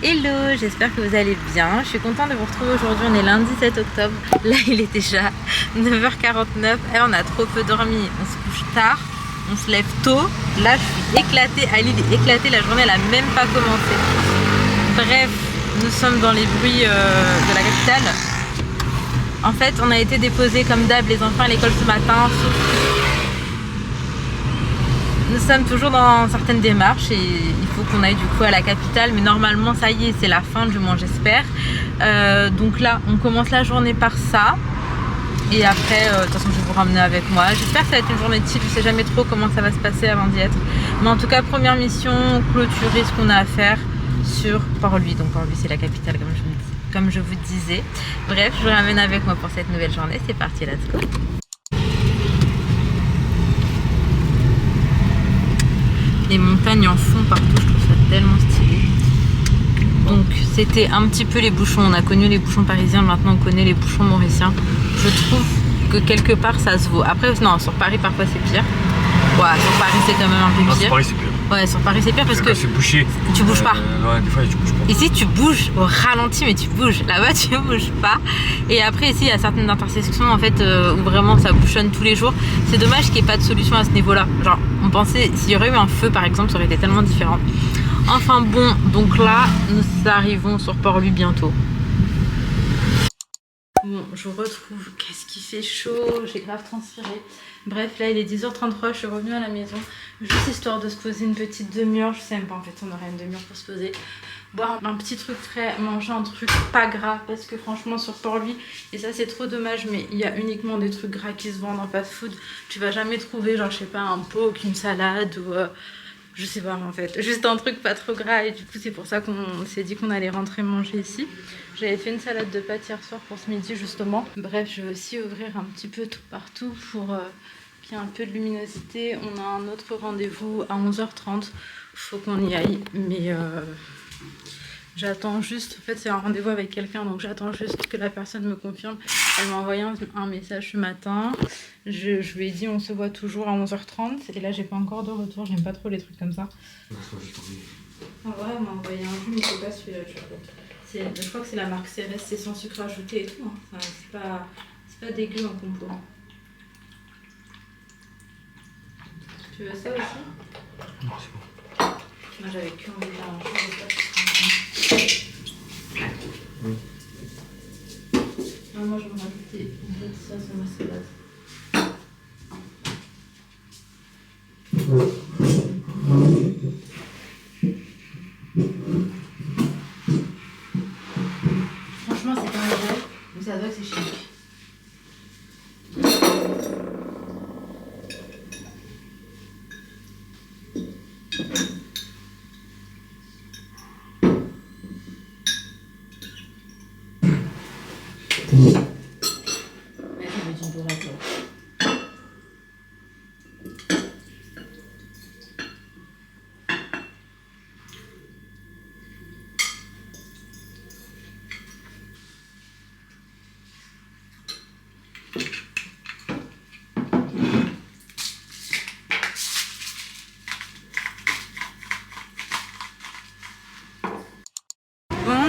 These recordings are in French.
Hello, j'espère que vous allez bien. Je suis contente de vous retrouver aujourd'hui. On est lundi 7 octobre. Là, il est déjà 9h49. Et on a trop peu dormi. On se couche tard, on se lève tôt. Là, je suis éclatée. Ali est éclatée. La journée, elle a même pas commencé. Bref, nous sommes dans les bruits de la capitale. En fait, on a été déposés comme d'hab les enfants à l'école ce matin. Nous sommes toujours dans certaines démarches et il faut qu'on aille du coup à la capitale, mais normalement ça y est, c'est la fin du moins j'espère. Donc là on commence la journée par ça et après de toute façon je vais vous ramener avec moi. J'espère que ça va être une journée de type, je sais jamais trop comment ça va se passer avant d'y être. Mais en tout cas première mission, clôturer ce qu'on a à faire sur Port-Louis. Donc Port-Louis c'est la capitale comme je vous disais. Bref, je vous ramène avec moi pour cette nouvelle journée, c'est parti, let's go. Les montagnes en fond partout, je trouve ça tellement stylé. Donc c'était un petit peu les bouchons, on a connu les bouchons parisiens, maintenant on connaît les bouchons mauriciens. Je trouve que quelque part ça se vaut. Après non, sur Paris parfois c'est pire. Ouais, sur Paris c'est quand même un peu pire. Sur Paris c'est pire. Ouais, sur Paris c'est pire parce que c'est bouché. Tu bouges pas. Ouais, des fois tu bouges pas. Ici tu bouges au ralenti mais tu bouges. Là-bas tu bouges pas. Et après ici il y a certaines intersections en fait où vraiment ça bouchonne tous les jours. C'est dommage qu'il n'y ait pas de solution à ce niveau-là. Genre on pensait s'il y aurait eu un feu par exemple ça aurait été tellement différent. Enfin bon, donc là nous arrivons sur Port-Louis bientôt. Bon, je vous retrouve. Qu'est-ce qui fait chaud, j'ai grave transpiré. Bref, là il est 10h33, je suis revenue à la maison juste histoire de se poser une petite demi-heure. Je sais même pas, en fait on aurait une demi-heure pour se poser, boire un petit truc frais, manger un truc pas gras parce que franchement sur Port-Louis, et ça c'est trop dommage, mais il y a uniquement des trucs gras qui se vendent en fast-food. Tu vas jamais trouver genre je sais pas un pot, une salade ou je sais pas en fait, juste un truc pas trop gras, et du coup c'est pour ça qu'on s'est dit qu'on allait rentrer manger ici. J'avais fait une salade de pâtes hier soir pour ce midi justement. Bref, je vais aussi ouvrir un petit peu tout partout pour qu'il y ait un peu de luminosité. On a un autre rendez-vous à 11h30, faut qu'on y aille, mais j'attends juste, en fait c'est un rendez-vous avec quelqu'un, donc j'attends juste que la personne me confirme. Elle m'a envoyé un message ce matin, je lui ai dit on se voit toujours à 11h30, et là j'ai pas encore de retour, j'aime pas trop les trucs comme ça. Ah ouais, elle m'a envoyé un jus, mais c'est pas celui-là, je crois que c'est la marque Cérès, c'est sans sucre ajouté et tout, hein. Enfin, c'est pas dégueu en compo. Tu veux ça aussi? Non, c'est bon. Moi j'avais que envie d'un jus. Ah, moi je me rajoutais une petite sauce à ma salade. Franchement c'est pas vrai, mais ça doit que c'est chic.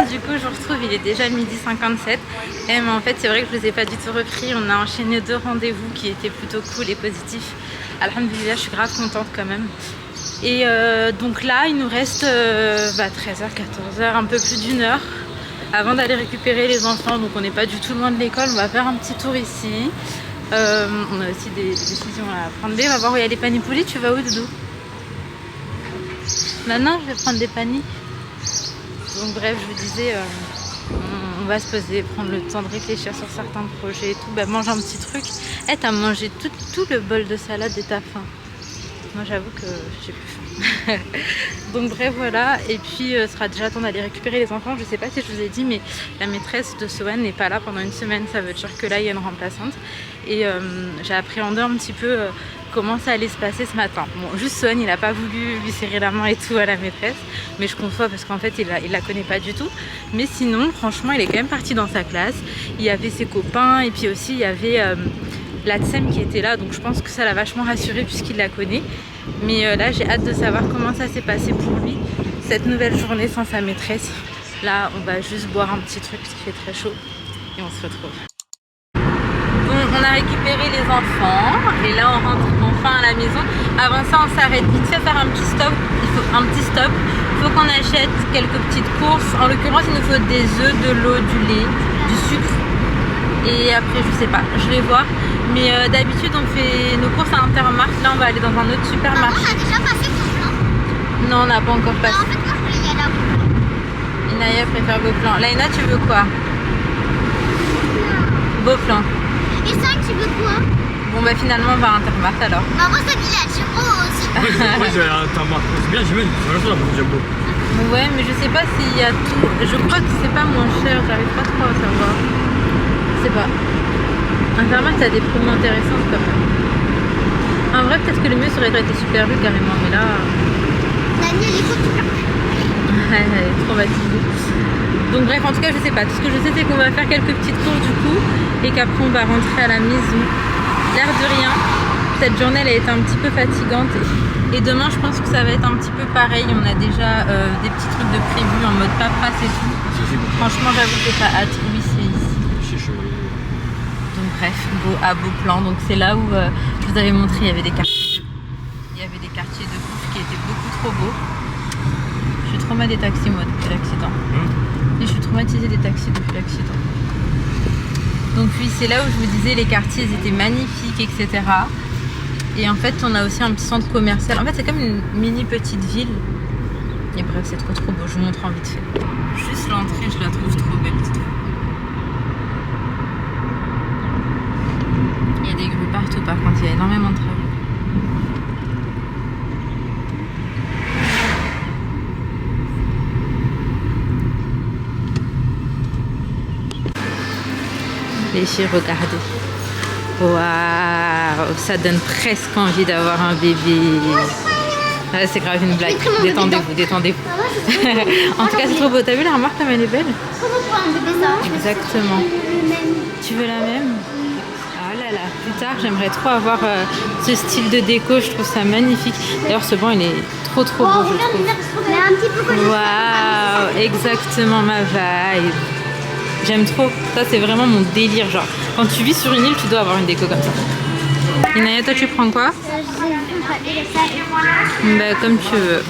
Du coup je vous retrouve, il est déjà 12h57 et mais en fait c'est vrai que je vous ai pas du tout repris. On a enchaîné 2 rendez-vous qui étaient plutôt cool et positifs. Alhamdoulilah, je suis grave contente quand même. Et donc là il nous reste 13h, 14h, un peu plus d'une heure avant d'aller récupérer les enfants. Donc on n'est pas du tout loin de l'école, on va faire un petit tour ici. On a aussi des décisions à prendre. On va voir où il y a les panipoulis. Tu vas où Doudou? Maintenant je vais prendre des panis. Donc bref, je vous disais, on va se poser, prendre le temps de réfléchir sur certains projets et tout. Bah, manger un petit truc. Eh, t'as mangé tout le bol de salade et t'as faim. Moi j'avoue que j'ai plus faim. Donc bref, voilà. Et puis ce sera déjà temps d'aller récupérer les enfants. Je sais pas si je vous ai dit, mais la maîtresse de Sohan n'est pas là pendant une semaine. Ça veut dire que là il y a une remplaçante. Et j'ai appréhendé un petit peu comment ça allait se passer ce matin. Bon, juste Sohan, il a pas voulu lui serrer la main et tout à la maîtresse, mais je conçois parce qu'en fait il la connaît pas du tout. Mais sinon franchement il est quand même parti dans sa classe. Il y avait ses copains et puis aussi il y avait la Tsem qui était là, donc je pense que ça l'a vachement rassuré puisqu'il la connaît. Mais là j'ai hâte de savoir comment ça s'est passé pour lui cette nouvelle journée sans sa maîtresse. Là, on va juste boire un petit truc parce qu'il fait très chaud et on se retrouve. Bon, on a récupéré les enfants et là, on rentre enfin à la maison. Avant ça, on s'arrête vite fait faire un petit stop. Il faut qu'on achète quelques petites courses. En l'occurrence, il nous faut des œufs, de l'eau, du lait, du sucre. Et après, je sais pas, je vais voir. Mais d'habitude, on fait nos courses à Intermarché. Là, on va aller dans un autre supermarché. On a déjà passé Beauplan. Non, on n'a pas encore passé. En fait, moi, je voulais y aller à Beauplan. Inaya préfère Beauplan. Laïna, tu veux quoi? Beauplan. Et ça, tu veux quoi? Bon, bah finalement, on va à Intermarché alors. Maman, ça dit là, c'est gros aussi. Moi, j'ai un Intermarché. C'est bien, j'ai même une chose à mon Jumbo. Ouais, mais je sais pas s'il y a tout. Je crois que c'est pas moins cher. J'arrive pas trop à savoir. Je sais pas. Intermarché, ça a des promos intéressantes quand même. En vrai, peut-être que le mieux serait été Super U carrément, mais là. Nani, elle est trop Elle est traumatisée. Donc bref, en tout cas, je sais pas. Tout ce que je sais, c'est qu'on va faire quelques petites courses du coup et qu'après on va rentrer à la maison. L'air de rien, cette journée elle a été un petit peu fatigante et demain je pense que ça va être un petit peu pareil. On a déjà des petits trucs de prévu en mode paperasse et tout. Franchement, j'avoue que j'ai pas hâte. Oui, c'est ici. Donc bref, à Beauplan. Donc c'est là où je vous avais montré, il y avait des quartiers. Il y avait des quartiers de bouffe qui étaient beaucoup trop beaux. Je suis traumatisée des taxis moi depuis l'accident. Et je suis traumatisée des taxis depuis l'accident. Donc oui, c'est là où je vous disais les quartiers ils étaient magnifiques, etc. Et en fait on a aussi un petit centre commercial. En fait c'est comme une mini petite ville. Et bref c'est trop beau, je vous montre en vite fait. Juste l'entrée je la trouve trop belle. Il y a des grues partout par contre, il y a énormément de travaux. Les filles, regardez. Waouh, ça donne presque envie d'avoir un bébé. Ah, c'est grave une blague. Détendez-vous, détendez-vous. En tout cas, c'est trop beau. T'as vu la remarque comme elle est belle? Comment pour un bébé ça? Exactement. Tu veux la même? Ah là là, plus tard, j'aimerais trop avoir ce style de déco. Je trouve ça magnifique. D'ailleurs, ce banc, il est trop beau, je trouve. Mais un petit peu comme Waouh, exactement ma vibe. J'aime trop, ça c'est vraiment mon délire, genre quand tu vis sur une île tu dois avoir une déco comme ça. Inaya, toi tu prends quoi? Bah comme tu veux.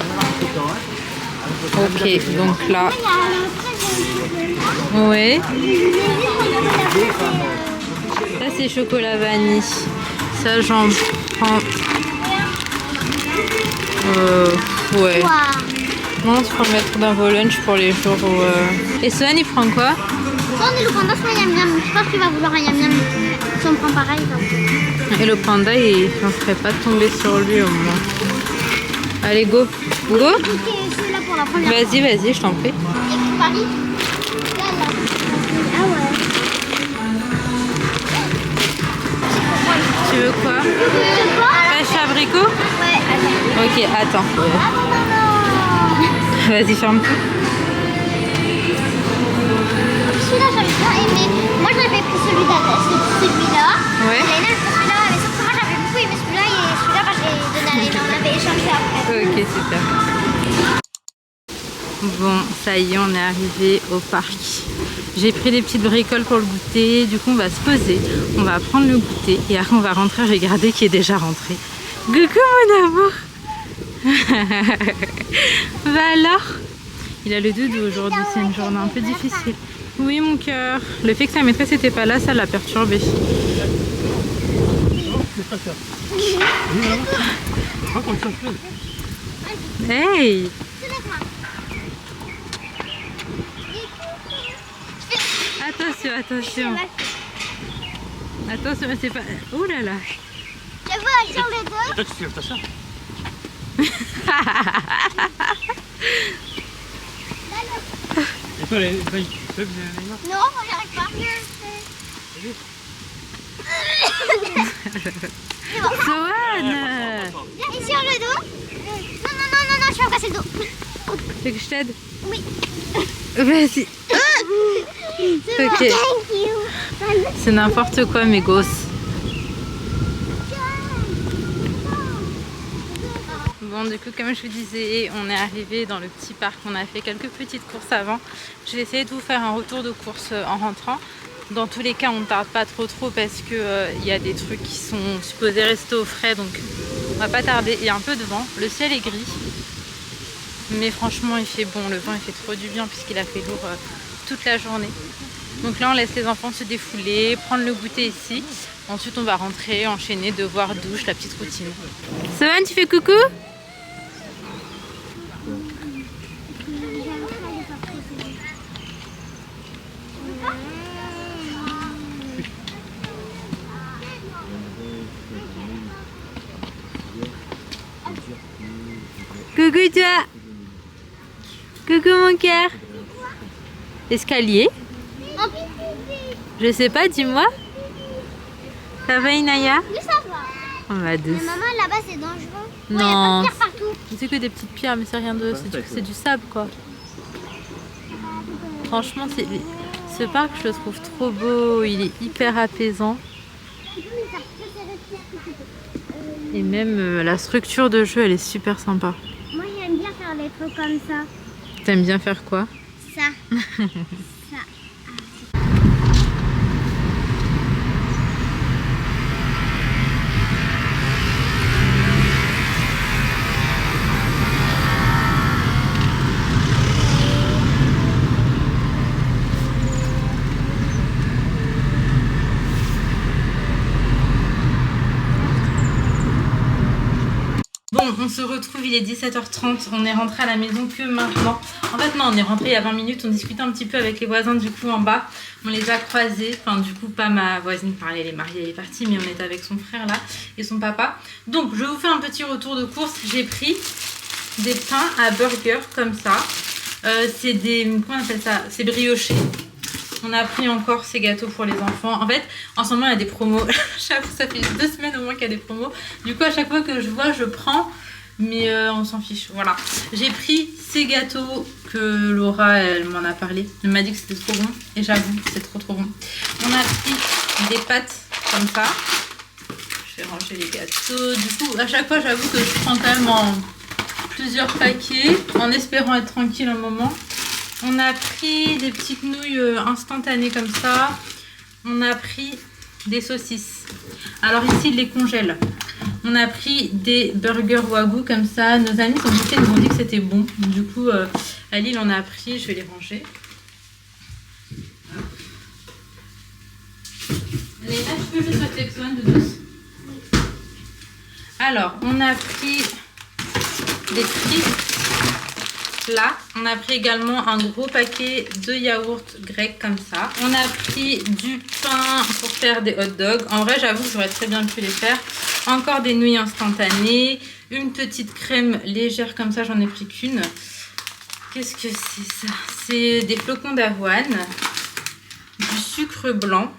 Ok, donc là. Ouais. Ça c'est chocolat vanille. Ça j'en prends. Ouais. Non, tu peux mettre dans vos lunchs pour les jours où... Et Sohan il prend quoi? Soit on est le panda, soit yam yam. Je pense qu'il va vouloir un yam yam. Si on prend pareil, Et le panda, il ne ferait pas tomber sur lui au moins. Allez, go. Go. Vas-y, vas-y, je t'en prie. Et pour Paris? Là. Ah ouais. Tu veux quoi? Pêche abricot? Ouais, attends. Ok, attends. Ah non. Vas-y, ferme tout. Celui-là, j'avais bien aimé. Moi, j'avais pris celui-là. Ouais. Et Laïna, elle prend celui-là. Mais sauf que moi, j'avais beaucoup aimé celui-là. Et celui-là, bah, je l'ai donné à Laïna. On avait échangé après. Ok, super. Bon, ça y est, on est arrivé au parc. J'ai pris des petites bricoles pour le goûter. Du coup, on va se poser. On va prendre le goûter. Et après, on va rentrer regarder qui est déjà rentré. Coucou, mon amour. Bah alors? Il a le doudou aujourd'hui. C'est une journée un peu difficile. Oui, mon cœur. Le fait que sa maîtresse n'était pas là, ça l'a perturbé. Hey! Attention, attention. Attention, c'est pas... Oh là là. Je veux aller sur les deux. Toi, tu fais ta soeur? Et toi, les peuvent Non, j'y arrive pas. Sohan! Et sur le dos? Non, je vais me casser le dos. Tu veux que je t'aide? Oui. Vas-y. Ok. Thank you. C'est n'importe quoi, mes gosses. Bon, du coup, comme je vous disais, on est arrivé dans le petit parc. On a fait quelques petites courses avant. Je vais essayer de vous faire un retour de course en rentrant. Dans tous les cas, on ne tarde pas trop parce que y a des trucs qui sont supposés rester au frais. Donc, on va pas tarder. Il y a un peu de vent. Le ciel est gris. Mais franchement, il fait bon. Le vent, il fait trop du bien puisqu'il a fait lourd toute la journée. Donc là, on laisse les enfants se défouler, prendre le goûter ici. Ensuite, on va rentrer, enchaîner, devoir, douche, la petite routine. Sohan, tu fais coucou? Coucou toi. Coucou mon cœur. Escalier? Je sais pas, dis-moi. Ça va Inaya? Oui, ça va. On va douce. Mais maman, là-bas, c'est dangereux. Non. Il y a pas de pierre partout. C'est que des petites pierres, mais c'est rien de... C'est du sable, quoi. Franchement, ce parc, je le trouve trop beau. Il est hyper apaisant. Et même la structure de jeu, elle est super sympa. Moi, j'aime bien faire des trucs comme ça. T'aimes bien faire quoi? Ça. Ça. Bon, on se retrouve, il est 17h30, on est rentré à la maison que maintenant. En fait non, on est rentré il y a 20 minutes, on discutait un petit peu avec les voisins du coup en bas. On les a croisés, enfin du coup pas ma voisine parlait, elle est mariée, elle est partie, mais on était avec son frère là et son papa. Donc je vous fais un petit retour de course, j'ai pris des pains à burger comme ça. C'est des, comment on appelle ça? C'est brioché. On a pris encore ces gâteaux pour les enfants. En fait, en ce moment, il y a des promos. J'avoue, ça fait 2 semaines au moins qu'il y a des promos. Du coup, à chaque fois que je vois, je prends. Mais on s'en fiche. Voilà. J'ai pris ces gâteaux que Laura, elle m'en a parlé. Elle m'a dit que c'était trop bon. Et j'avoue, c'est trop bon. On a pris des pâtes comme ça. Je vais ranger les gâteaux. Du coup, à chaque fois, j'avoue que je prends quand même en plusieurs paquets. En espérant être tranquille un moment. On a pris des petites nouilles instantanées comme ça. On a pris des saucisses. Alors ici, ils les congèlent. On a pris des burgers wagyu comme ça. Nos amis sont goûtés, ils nous ont dit que c'était bon. Du coup, Ali, il en a pris. Je vais les ranger. Allez, là, tu peux juste rester avec de douce. Alors, on a pris des frites. Là, on a pris également un gros paquet de yaourt grec comme ça. On a pris du pain pour faire des hot dogs. En vrai, j'avoue que j'aurais très bien pu les faire. Encore des nouilles instantanées. Une petite crème légère comme ça, j'en ai pris qu'une. Qu'est-ce que c'est ça? C'est des flocons d'avoine. Du sucre blanc.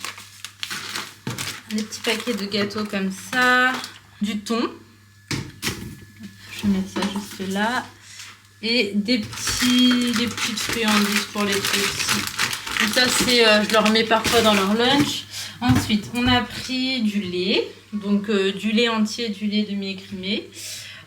Des petits paquets de gâteaux comme ça. Du thon. Je vais mettre ça juste là. Et des petites friandises pour les trucs aussi. Donc ça, c'est, je leur mets parfois dans leur lunch. Ensuite, on a pris du lait. Donc du lait entier, du lait demi-écrémé.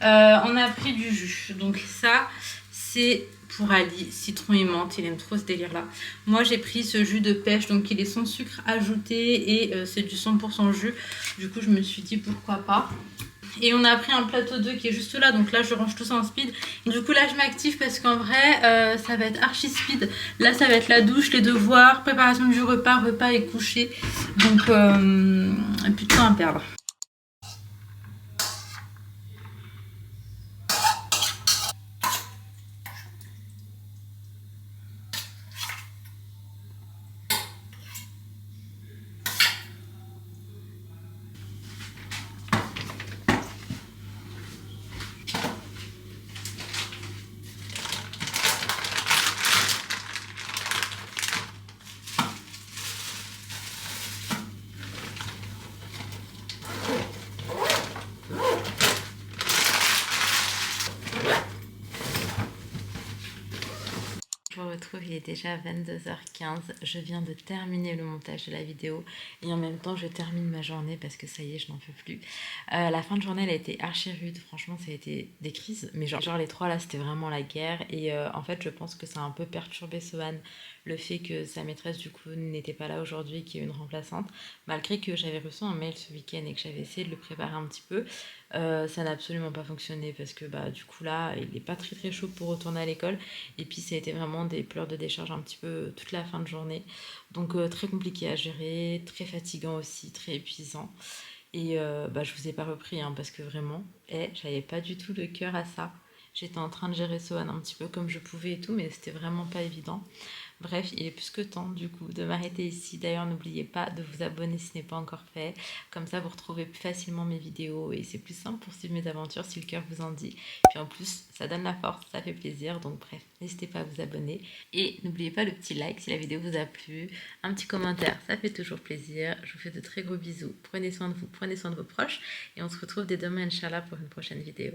On a pris du jus. Donc ça, c'est pour Ali, citron et menthe. Il aime trop ce délire-là. Moi, j'ai pris ce jus de pêche. Donc il est sans sucre ajouté et c'est du 100% jus. Du coup, je me suis dit pourquoi pas. Et on a pris un plateau d'œufs qui est juste là. Donc là, je range tout ça en speed. Et du coup, là, je m'active parce qu'en vrai, ça va être archi speed. Là, ça va être la douche, les devoirs, préparation du repas et coucher. Donc, plus de temps à perdre. retrouve, il est déjà 22h15. Je viens de terminer le montage de la vidéo et en même temps je termine ma journée parce que ça y est, je n'en peux plus. La fin de journée elle a été archi rude, franchement ça a été des crises, mais genre les 3 là c'était vraiment la guerre et en fait je pense que ça a un peu perturbé Sohan, le fait que sa maîtresse du coup n'était pas là aujourd'hui, qu'il y ait une remplaçante, malgré que j'avais reçu un mail ce week-end et que j'avais essayé de le préparer un petit peu. Ça n'a absolument pas fonctionné parce que bah du coup là il n'est pas très chaud pour retourner à l'école et puis ça a été vraiment des pleurs de décharge un petit peu toute la fin de journée, donc très compliqué à gérer, très fatigant aussi, très épuisant et bah je vous ai pas repris hein, parce que vraiment j'avais pas du tout le cœur à ça. J'étais en train de gérer Sohan un petit peu comme je pouvais et tout, mais c'était vraiment pas évident. Bref, il est plus que temps du coup de m'arrêter ici. D'ailleurs, n'oubliez pas de vous abonner si ce n'est pas encore fait. Comme ça, vous retrouvez plus facilement mes vidéos et c'est plus simple pour suivre mes aventures si le cœur vous en dit. Puis en plus, ça donne la force, ça fait plaisir. Donc bref, n'hésitez pas à vous abonner. Et n'oubliez pas le petit like si la vidéo vous a plu. Un petit commentaire, ça fait toujours plaisir. Je vous fais de très gros bisous. Prenez soin de vous, prenez soin de vos proches. Et on se retrouve dès demain, Inch'Allah, pour une prochaine vidéo.